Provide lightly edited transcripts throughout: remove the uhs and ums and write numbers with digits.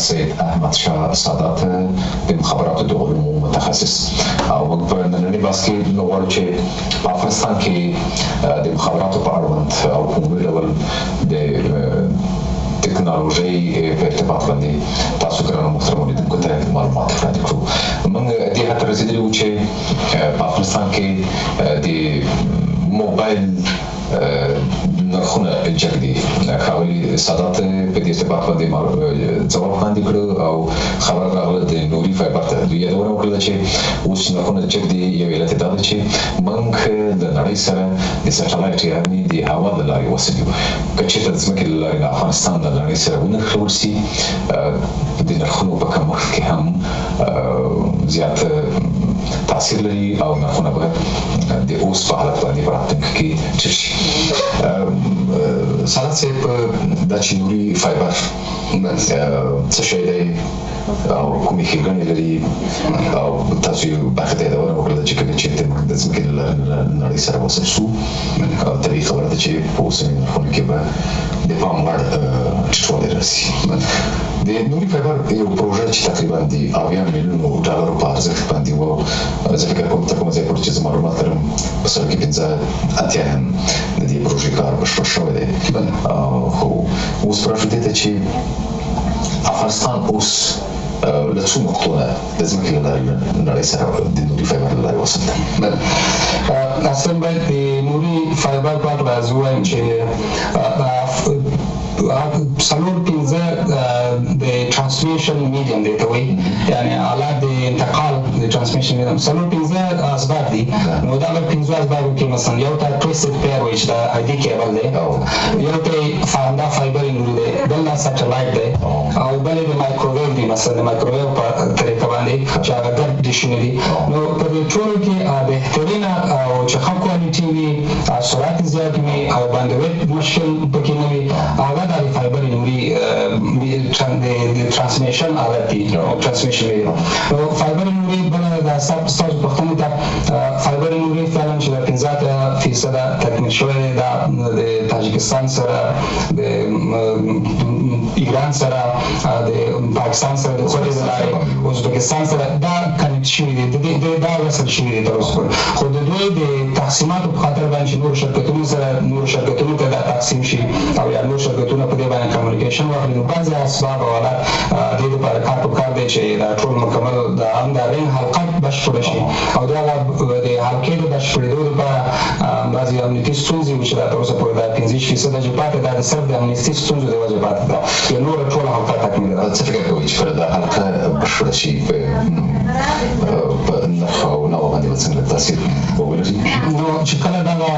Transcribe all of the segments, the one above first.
سید احمد شاه سادات د مخابراتو د علومو متخصص او موږ په نننۍ بحث کې غواړو چې په افغانستان کې د مخابراتو په اړوند او په عمومي ډول د ټکنالوژي په ارتباط باندې تاسو ګرانو محترمو لیدونکو ته معلومات وړاندې کړو. موږ دې حد ته رسېدلي وو چې په افغانستان کې د موبایل نرخونه جګ دي. ښاغلي سادات په دې ارتباط باندې ځواب وړاندې کړ او خبره راغله د نوري فایبر ته. دوی یادونه وکړله چې اوس نرخونه جګ دي. یو علت یې دا ده چې موږ د نړۍ سره د سټلایټ یعنې د هوا له لارې وصل یو. که چېرته د ځمکې له لارې د افغانستان د نړۍ سره ونښلول سي، د نرخونو په کمښت کې هم زیات تاثیر لري او نرخونه به د اوس په حالت باندې په راتلونکي کې ټیټ شي. سادات صاحب، دا چې نوري فایبر څه شی دی او کومې ښېګڼې لري او تاسو یې برخې ته یادونه وکړله چې کله چېرته موږ د ځمکې له نړۍ سره وصل شو، طبیعي خبره ده چې په اوسنیو نرخونو کې به د پام وړ ټیټوالی راسي. د نوري فایبر یو پروژه چې تقریبا د 80 میلیونو ډالرو په ارزښت باندې وه. زه فکر کوم تر کومه ځای پورې چې زه معلومات لرم په سل کې 85 هم د دې پروژې کار بشپړ شوی دی. خو اوس پرېږدي دې ته چې افغانستان اوس له څو نقطو نه د ځمکې له لارې نړۍ سره د نوري فایبر له لارې وصل دی. اصلا باید د نوري فایبر په اړه زه ووایم چې څلور پنځه د ترانسمیشن میډیم دی ته وایي، یعنې آلات د انتقال د ترانسمیشن میډیم څلور پنځه اسباب دي. نو دغه پنځو اسبابو کې مثلا یو ته ټویسټډ پیر وایي چې دا آیدي کیبل دی، یو ته همدا فایبر نوري دی، بل دا سټلایټ دی، او بل د مایکروویو دی. مثلا د مایکروویو په طریقه باندې چې هغه ګډ ډیشونه دي. نو په دې ټولو کې بهترینه او چې ښه کوالټي وي، سرعت زیات وي او باندویت مشکل پکې نه وي، هغه د فایبر نوري د ترانسمیشن آلات دي، ترانسمیشن دی. نو فایبر نوري بله د ستاسو پوښتنې ته فایبر نوري فعلا چې د 50% تکمیل شوی دی. دا د تاجکستان سره، د ایران سره، د پاکستان سره، د سوریې له لارې ازبکستان سره دا کنیکټ شوي دي، دا وصل شوي دي تر اوسه پورې. خو د دوی د تقسیماتو په خاطر باندې چې نورو شرکتونو ته دا تقسیم شي او یا نور شرکتونه په دې باندې کمیونیکیشن واخلي، نو بعضې اسباب او آلات دې لپاره کار پکار دی چې دا ټول مکمل هم د رنګ حلقه بشپړه شي. او د حلقې د بشپړېدو لپاره بعضې امنیتي ستونزې وي چې دا تر اوسه پورې دا 50% چې پاتې دا صرف د امنیتي ستونزو د وجې پاتې ده. یو نوره ټوله حلقه تکمیل ده. څه فکر کوئ چې کله دا حلقه بشپړه شي په نرخ او نوع باندې به څنګه تاثیر ولري؟ نو چې کله دغه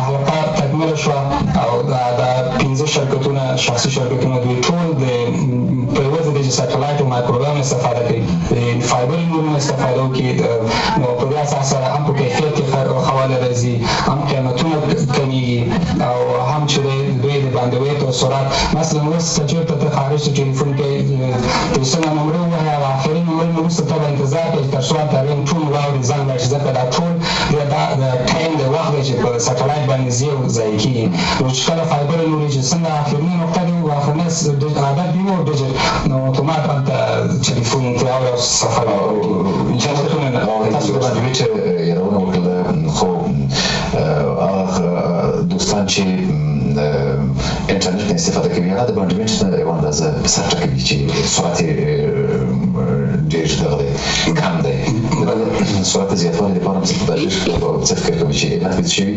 حلقه تکمیله شوه او دا 15 شرکتونه، شخصي شرکتونه، دوی ټول د په یوه ځای چې سټلایټ او مایکروویو استفاده کوي، د فایبر نورونه استفاده وکړي، نو په دې اساس سره هم په کیفیت کې ښه والی راځي، هم قیمتونه کمیږي او هم چې دوی د باندویت او سرعت. مثلا اوس که چېرته ته خارج ته ټلیفون کوې، د څنګه نمرې ووایې او آخري نمرې نه وروسته ته به انتظار کوې تر څو هلته رنګ ټون واورې زنګ راشي، ځکه دا ټول د ټایم د وخت دی چې په سټلایټ باندې ځي او ضایع کېږي. نو چې کله فایبر نوري چې څنګه آخرنۍ نقطه دی او آخرنۍ عدد وي او ډیجټ، نو اتومات هلته ټلیفون ته واورې او سفر تاسو د باندویټ یادونه وکړله. خو هغه دوستان چې انټرنیټ نه استفاده کوي، هغه د باندویټ نه یوه اندازه سر ټکوي چې سرعت یې ډېر دغه دی، کم دی. د سرعت زیاتوالي لپاره هم څه فکر کوئ چې علت پیدا شوي؟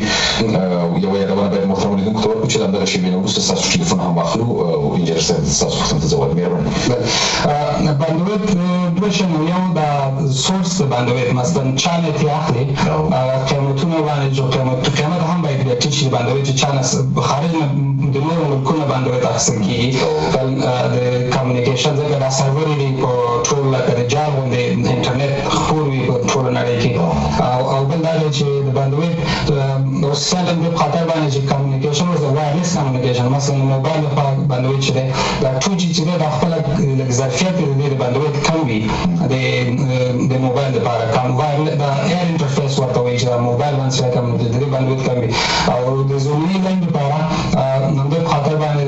یوه یادونه باید محترمو لیدونکو ته ورکړو چې د همدغه شېبې نه وروسته ستاسو ټلیفون هم واخلو او انجینر صاحب ستاسو پوښتنو ته ځواب. مهرباني. باندویټ دوه شیان، یو د سورس د باندویټ، مثلا چانه ترې اخلي، قیمتونه باندې جو قیمت هم باید بیا ټیټ شي. باندویټ چې چانه خارج نه د نورو ملکونو باندویټ اخیستل کېږي د کمیونیکیشن، ځکه دا سرور دي په ټول لکه د جال غوندې انټرنیټ خپور وي په ټوله نړۍ کې. او بل دا دی چې د باندویټ خصوصا د په خاطر باندې چې کمیونیکیشن اوس د وایرلیس کمیونیکیشن، مثلا موبایل لپاره باندویټ چې دی دا 2G چې دی دا خپله لږ ظرفیت د دې د باندویټ کم وي، د موبایل لپاره کم دا ایر انټرفیس ورته وایي چې دا موبایل باندې چې د دې باندویټ کم وي. او د زومیني لاین لپاره نن د خاطر باندې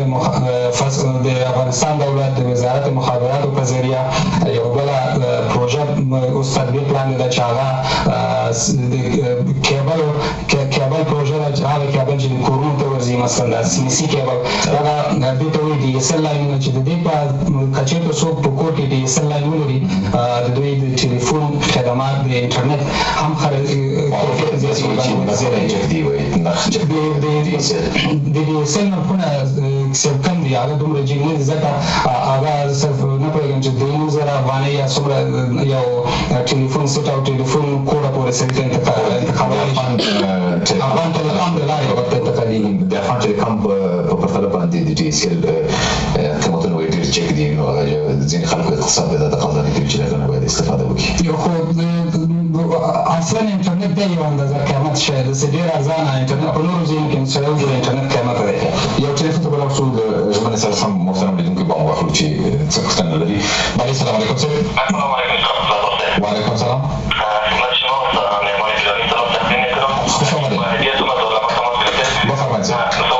د افغانستان دولت د وزارت مخابراتو په ذریعہ یو بل پروژه اوس تطبیق لاندې ده چې هغه د کیبل پروژه ده چې هغه کیبل چې د کورونو ته ورځي مثلا د سیمسي کیبل هغه دې ته وایي ډي اس ال لاینونه چې د دې په کچېرته څوک په کور کې ډي اس ال لاین ولري د دوی د ټلیفون خدمات د انټرنیټ هم د ډي اس ال نرخونه څوک کم دي هغه دومره جګ نه دي ځکه هغه صرف نه پوهېږم چې 2000 افغانۍ یا څومره یو ټلیفون سیټ او ټلیفون کوډه پورې سړي ته انتقالولی افغان ټلیکام د لارې ورته انتقالېږي د افغان ټلیکام په پرتله باندې د ډي اس ال قیمتونه ډېر جګ دي نو ځینې خلکو اقتصاد ته تقاضا نه کوي چې له هغه نه باید استفاده وکړي خو اصلا انټرنیټ د یو اندازه قیمت شی د څه ډېر ارزانه انټرنیټ په نورو ځایونو کې سړی وګوري انټرنیټ قیمت دی یو ټلیفون ته به لاړ شو د ژمنې سره سم محترم لیدونکي به هم واخلو چې څه پوښتنه لري بله السلام علیکم صاحب وعلیکم السلام خوش آمدید بفرمایید صاحب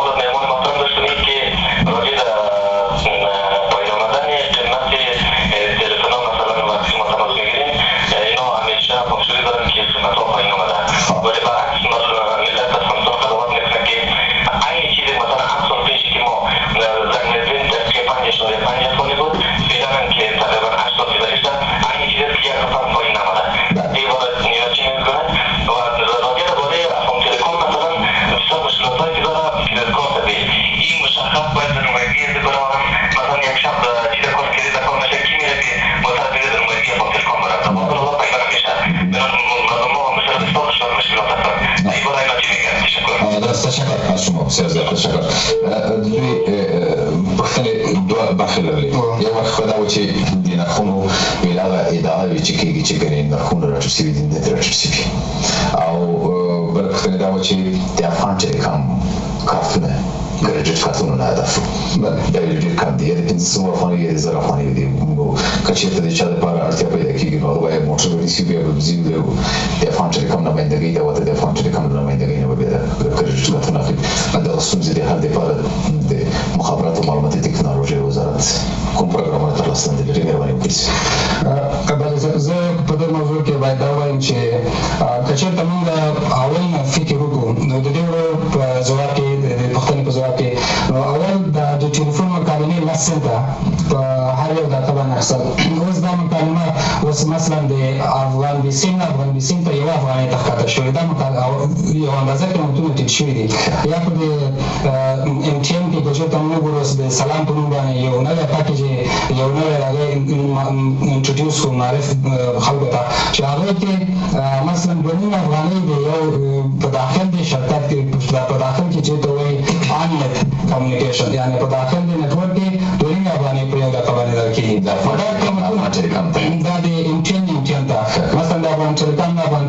تشکر از شما بسیار زیاد تشکر دوی پوښتنې دوه برخې لري یو برخه دا و چې د نرخونو ویل هغه ادعا وي چې کېږي چې ګنې نرخونه راټیټ شوي دي نه دي راټیټ شوي او بله پوښتنه دا و چې د افغان ټلیکام کارتونه کریډټ کارتونه نه ادا شو دا یې ډېر کم دی یا د 1500 افغانۍ یا د 1000 افغانۍ دي که چېرته د چا دپاره اړتیا پیدا کېږي نو هغه باید موټر ونیسي بیا به ځي د افغان ټلیکام نمایندګۍ ته ورته د افغان ټلیکام د نمایندګۍ نه به بیا د کریډټ کارتونه اخلي دغه ستونزې د حل دپاره د مخابراتو او معلوماتي تکنالوژۍ وزارت کوم پروګرامونه ترلاسه لاندې لري مهرباني وکړئ بله زه په دې موضوع کې باید دا ووایم چې که چېرته موږ اول نه فکر وکړو نو د دې په ځواب کې د پوښتنې په ځواب کې نو اول د ټلیفون مکالمې 10 سنټه په هر یو دقیقه باندې اخیستل اوس دا مکالمه اوس مثلا د افغان بیسیم نه افغان بیسیم ته 1 افغانۍ ته ښکته شوې دا یو اندازه قیمتونه ټیټ شوي دي یا په د ایم ټي ایم کې که چېرته موږ وګورو اوس د سلام په نوم باندې یو نوی پاکیج یو نوی هغه انټروډیوس کړو معرف خلکو ته چې هغه کې مثلا 2 افغانۍ د یو په داخل د شرکت کې په داخل کې چېرته وایي آن نت کمیونیکیشن یعنې په داخل د نیټورک کې 2 افغانۍ په یو دقیقه باندې درکېږي دا د ایم ټي ایم ته مثلا د افغان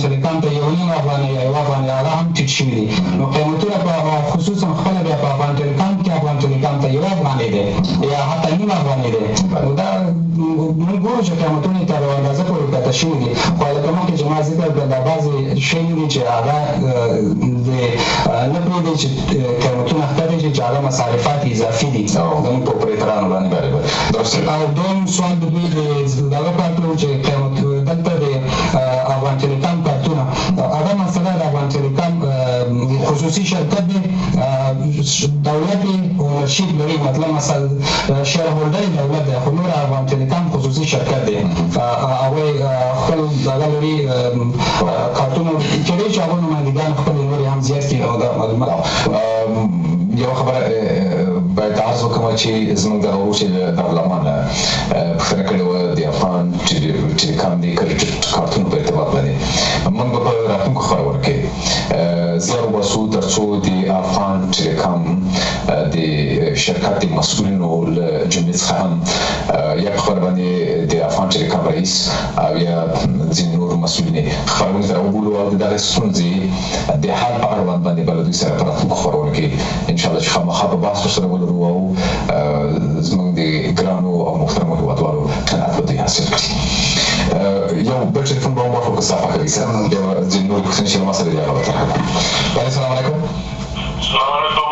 ټلیکام ته 1 افغانۍ یا 1 افغانۍ هغه هم ټیټ شوي دي نو قیمتونه خصوصا خپله بیا په افغان ټلیکام کې افغان ټلیکام ته 1 افغانۍ دی یا حتی 1 افغانۍ دی نو دا موږ ګورو چې قیمتونه تر یوه اندازه پورې ښکته شوي دي خو هلته مخکې چې ما ذکر کړل دا بعضې شیان دي چې هغه نه پرېږدي چې قیمتونه ښکته شي چې هغه مصارفات اضافي دي زموږ په اپریټرانو باندې او دویم سوال د دوی د هغه کارتونه چې قیمت دلته د افغان ټلیکام کارتونه هغه مسله د افغان ټلیکام خصوصي شرکت دی دولت یې اونرشیپ لري مطلب مثلا شیر هولډر دولت دی خو نور افغان ټلیکام خصوصي شرکت دی هغوی خپل دغه لري کارتونه کېدای شي هغوی نمایندګان خپلې نورې هم زیات کړي او دا معلومات یو خبره باید عرض وکړم چې زموږ دغه ورور چې د دارالمان نه پوښتنه کړې وه د افغان ټلیکام د کریډټ کارتونو په ارتباط باندې موږ به په راتلونکو خبرونه کې زیار وباسو تر څو د افغان ټلیکام د شرکت د مسؤلینو له جملې څخه هم یا په خبره باندې د افغان ټلیکام رئیس او یا ځینې نور مسؤلین خبرونه سره وبولو او د دغه ستونزې د حل په اړوند باندې به له دوی سره په راتلونکو خبرونه کې انشاءالله چې خامخا به بحث ورسره ولرو او زموږ د ګرانو او محترمو هېوادوالو قناعت به دوی حاصل کړي یو بل ټلیفون به هم واخلو که ستا خوښوي سره بیا به ځینې نورې پوښتنې چې له ما سره دي هغه به طرحه کړو السلام علیکم السلام علیکم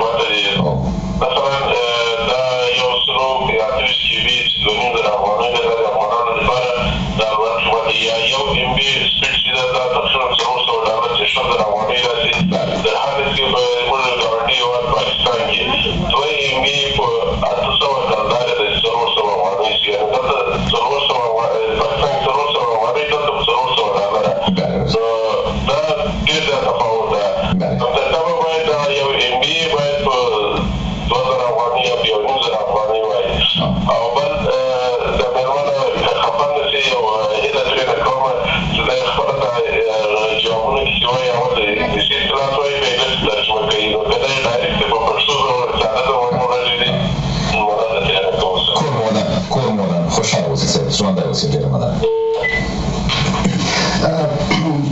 ترجمه ده مثلا دا یو سلو یا 30 جی بي د افغانۍ د افغانانو لپاره دا ورکړه یا یو ام بي سپیډ چې دا تقریبا $400 چې شته د افغانۍ راځي د حالت کې په موږ ګارانټي او پاکستان کې 2 ام بي په $800 د 400 افغانۍ چې دا 400 پاکستان 400 افغانۍ د $400 دا ډېر تفاوت ده دا باید یو ام بي باید په 2000 افغانۍ یا 1900 افغانۍ وای او بل د مېرمنه خفن نشي او هیله ترې کومه چې د خپل جوابونه چې وایي او د سي کلاس وایي به د ترجمه کوي نو کله ډایرکټ په پښتو سره د وایي راځي کور مودا خوشاله اوسئ ژوند اوسئ ډېر مده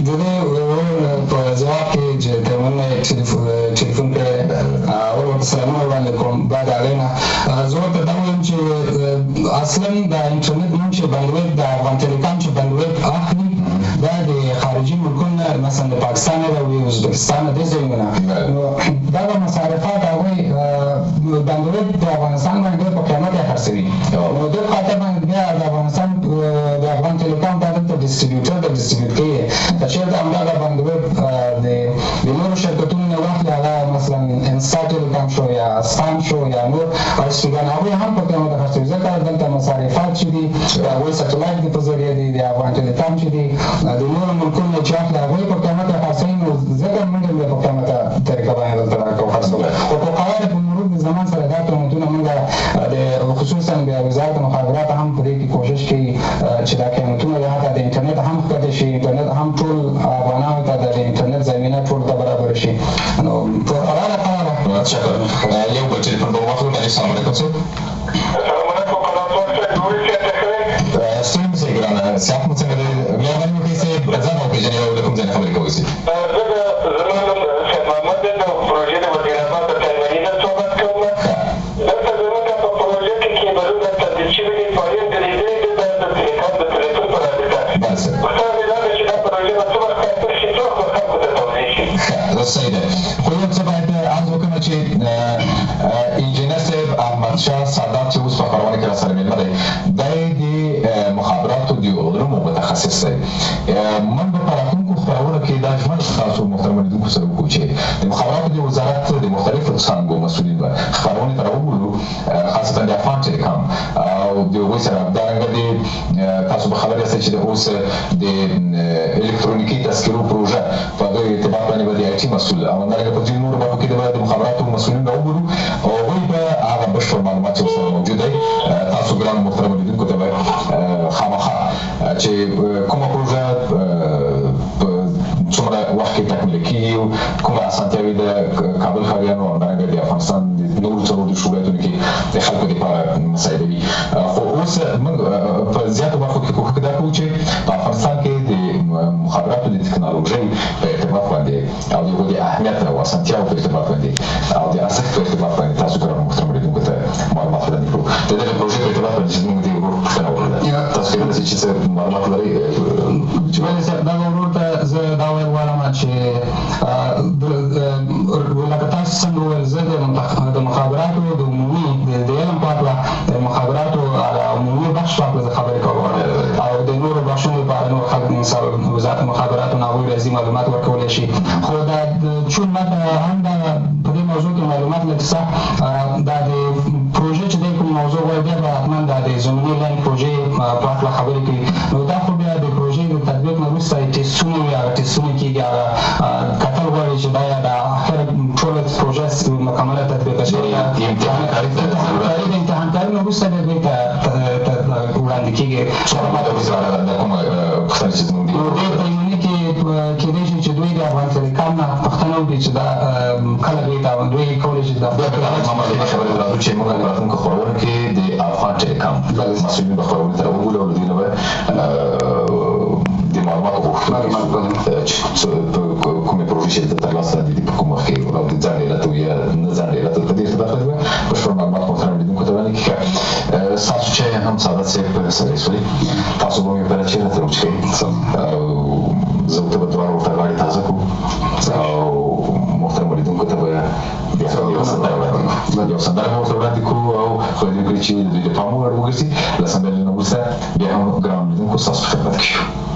د دې په ځواب کې چې ترمنه ټلیفون کړی او ورته سلامونه وړاندې کوم بعد هغې زه ورته دا وایم چې اصلا د انټرنټ نوم چې بندویډ د افغان ټلیکام چې بندویډ اخلي دا د خارجي ملکونو مثلا د پاکستان نه راوړي ازبکستان دې ځایونو نه نو دغه مصارفات هغوی بندویډ د افغانستان باندې ډېر په قیمت یې خرڅوي نو دې خاطر باندې بیا د افغانستان د افغان ټلیکام دا دلته ډسټریبیوټر د ډسټریبیوټ کوي که چېرته همدغه بندویډ د نورو شرکتونو نه واخلي هغه مثلا انستا ټلیکام شو یا اسټان شو یا نور اسپیګان هغوی هم په قیمت خرڅوي ځکه دلته مصارفات چې دي د هغوی سټلایټ د په ذریعه دي د افغان ټلیکام چې دي د نورو ملکونو نه چې اخلي هغوی په قیمت خرڅوي نو ځکه موږ هم په قیمته طریقه باندې دلته راکړو خرڅوو خو په قواعد په مرور د زمان سره دا قیمتونه موږ د خصوصا د وزارت مخابرات هم په دې کې کوشش کوي چې دا قیمتونه د حتی د انټرنیټ هم ښکته شي انټرنیټ هم ټول افغانانو ته د انټرنیټ زمینه ټول ته برابر شي نو په هغه لپاره شکر یو بل ټلیفون به واخلو السلام علیکم صاحب السلام علیکم ستړي مه شئ ګرانه صحت مو څنګه دی مهرباني وکړئ صاحب ځان وپېژنئ او له کوم ځای نه خبرې کوئ صاحب زما نوم سید محمد دی د پروژې د وزیرآباد د تایمني نه صحبت کوم دلته زموږ په پروژه کې کیبلونه تبدیل شوي دي فعالیت د لیدلې دي د ټلیکام د ټلیفون په رابطه پوښتنه مې دا ده چې دا پروژه به څه وخت خلاصه شي څه وخت به خلکو ته توضیح شي صحیح ده خو یو څه باید عرض وکړم چې انجینر صاحب احمدشاه سادات چې اوس په خپرونه کې راسره مېلمه دی دی د مخابراتو د علومو متخصص دی موږ به په راتلونکو خپرونو کې دا ژمنه ستاسو محترمو لیدونکو سره وکړو چې د مخابراتو د وزارت د مختلفو څانګو مسؤلین به خپرونې ته راوبولو خاصتا د افغان ټلیکام او د هغوی سره همدارنګه تاسو به خبر یاستئ چې د اوس د الکترونیکي تذکرو پروژه په دغه ارتباط باندې به د آی ټي مسؤل او همدارنګه په ځینو نورو برخو کې د مخابراتو مسؤلین راوبولو او هغوی به هغه بشپړ معلومات چې ورسره موجود دی تاسو ګرانو محترمو لیدونکو ته به خامخا چې کومه پروژه څومره وخت کې تکمیل کېږي او کومه اسانتیاوې د کابل ښاریانو او همدارنګه د افغانستان د نورو څلورو دېرشو ولایتونو کې د خلکو دپاره مساعدوي خو اوس موږ په زیاتو برخو کې کوښښ دا کوو چې په افغانستان کې د مخابراتو د ټکنالوژۍ په ارتباط باندې او د هغو د اهمیت او اسانتیاوو په ارتباط باندې او د ارزښت په ارتباط باندې تاسو ګرانو محترمو لیدونکو ته معلومات وړاندې کړو د دغې پروژې په ارتباط باندې چې زموږ د ورور پوښتنه وکړله تاسو کېدای شي چې څه معلومات لرئ ولې صاحب دغه ورور ته زه دا ویل غواړم چې لکه تاسو څنګه وویل زه د مخابراتو د عمومي د علم په هکله د مخابراتو عمومي بخش په هکله زه خبرې کوم او د نورو بخشونو لپاره نور خلک وزارت مخابراتو نه هغوی راځي معلومات ورکولی شي خو دا چون ماته هم دا په دې موضوع کې معلومات لږ څه دا د پروژې چې دی کوم موضوع غواړي بیا به حتما دا د زمیني لاین پروژې په هکله خبرې کوي نو دا خو بیا د پروژې د تطبیق نه وروسته ټسټونه وي هغه ټسټونه کېږي هغه کتل غواړي چې دا د اخر ټوله پروژه مکمله تطبیق شوې یا د امتحانکاري نه وروسته بیا دوی ته وړاندې کېږي دا کومه پوښتنه چې زموږ دې تایمني کې کېدای شي چې دوی د افغان ټلیکام نه پوښتنه وکړي چې دا کله دوی کولی شي خبرې راځو چې موږ په راتلونکو خپرونو کې د افغان ټلیکام مسؤلین به خپرونې ته راوبولو او له دوی نه به د معلوماتو غوښتنه چې کومې پروژې چې دلته ترلاسه دي په کوم وخت کې او د ځان علت او یا نه ځان علت په دې ارتباط باندې بشپړ معلومات محترم لیدونکو ته وړاندې کړي ستاسو چای هم سعادت صاحب سره سولي تاسو به مې بله چیرې ته وچښئ او زه ورته به دواړه ورته غاړې تازه کړو او محترمو لیدونکو ته به بیا خو دې چې د پاموړ وګرځي لسم بل نه وسه بیا هم ګرام لیدونکو تاسو خدمت کوي